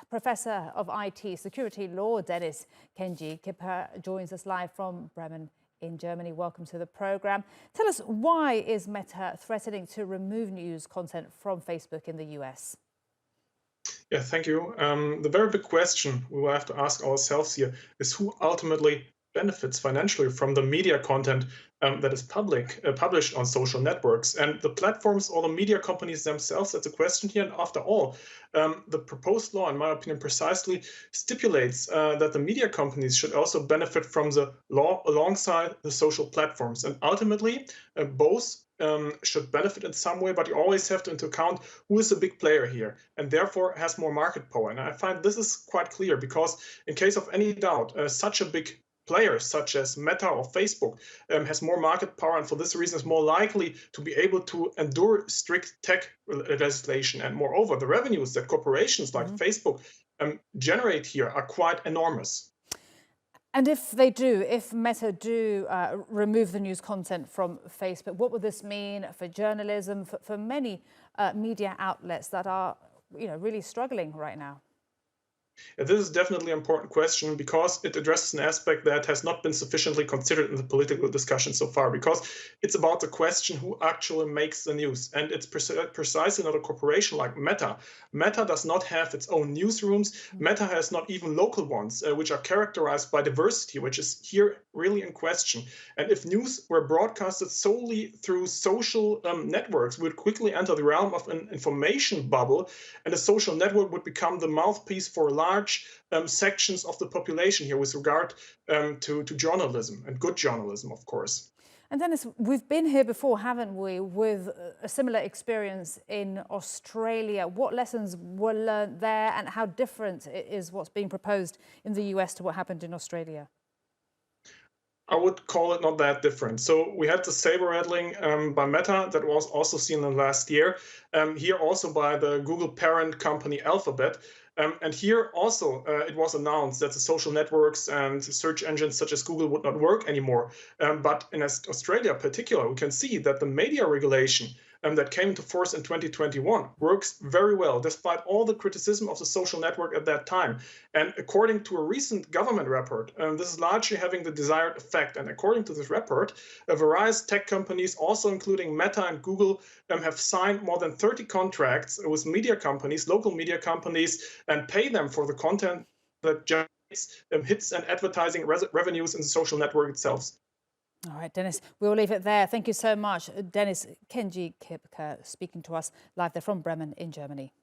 Professor of IT Security Law, Dennis-kenji joins us live from Bremen in Germany. Welcome to the program. Tell us, why is Meta threatening to remove news content from Facebook in the US? Yeah, thank you. The very big question we will have to ask ourselves here is who ultimately benefits financially from the media content that is published on social networks. And the platforms or the media companies themselves, that's a question here. And after all, the proposed law, in my opinion, precisely stipulates that the media companies should also benefit from the law alongside the social platforms. And ultimately, both should benefit in some way, but you always have to into account who is the big player here and therefore has more market power. And I find this is quite clear because in case of any doubt, such a big player such as Meta or Facebook has more market power, and for this reason is more likely to be able to endure strict tech legislation. And moreover, the revenues that corporations like Facebook generate here are quite enormous. And if Meta do remove the news content from Facebook, what would this mean for journalism, for many media outlets that are, really struggling right now? This is definitely an important question because it addresses an aspect that has not been sufficiently considered in the political discussion so far, because it's about the question who actually makes the news. And it's precisely not a corporation like Meta. Meta does not have its own newsrooms. Meta has not even local ones, which are characterized by diversity, which is here really in question. And if news were broadcasted solely through social networks, we would quickly enter the realm of an information bubble, and a social network would become the mouthpiece for large sections of the population here with regard to journalism, and good journalism, of course. And Dennis, we've been here before, haven't we, with a similar experience in Australia. What lessons were learned there, and how different is what's being proposed in the US to what happened in Australia? I would call it not that different. So we had the saber rattling by Meta that was also seen in the last year. Here also by the Google parent company Alphabet. And here also it was announced that the social networks and search engines such as Google would not work anymore. But in Australia in particular, we can see that the media regulation that came into force in 2021 works very well, despite all the criticism of the social network at that time. And according to a recent government report, this is largely having the desired effect. And according to this report, various tech companies, also including Meta and Google, have signed more than 30 contracts with media companies, local media companies, and pay them for the content that generates hits and advertising revenues in the social network itself. All right, Dennis, we'll leave it there. Thank you so much. Dennis-kenji speaking to us live there from Bremen in Germany.